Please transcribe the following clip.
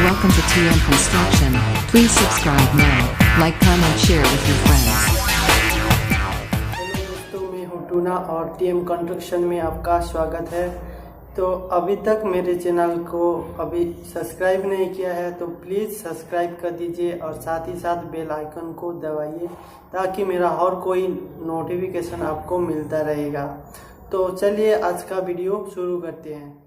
Welcome to TM Construction. Please subscribe now. Like, comment, share with your friends. Hello दोस्तों, मैं हूँ टूना और TM construction में आपका स्वागत है। तो अभी तक मेरे चैनल को अभी सब्सक्राइब नहीं किया है तो प्लीज़ सब्सक्राइब कर दीजिए और साथ ही साथ बेल आइकन को दबाइए ताकि मेरा और कोई नोटिफिकेशन आपको मिलता रहेगा। तो चलिए आज का वीडियो शुरू करते हैं।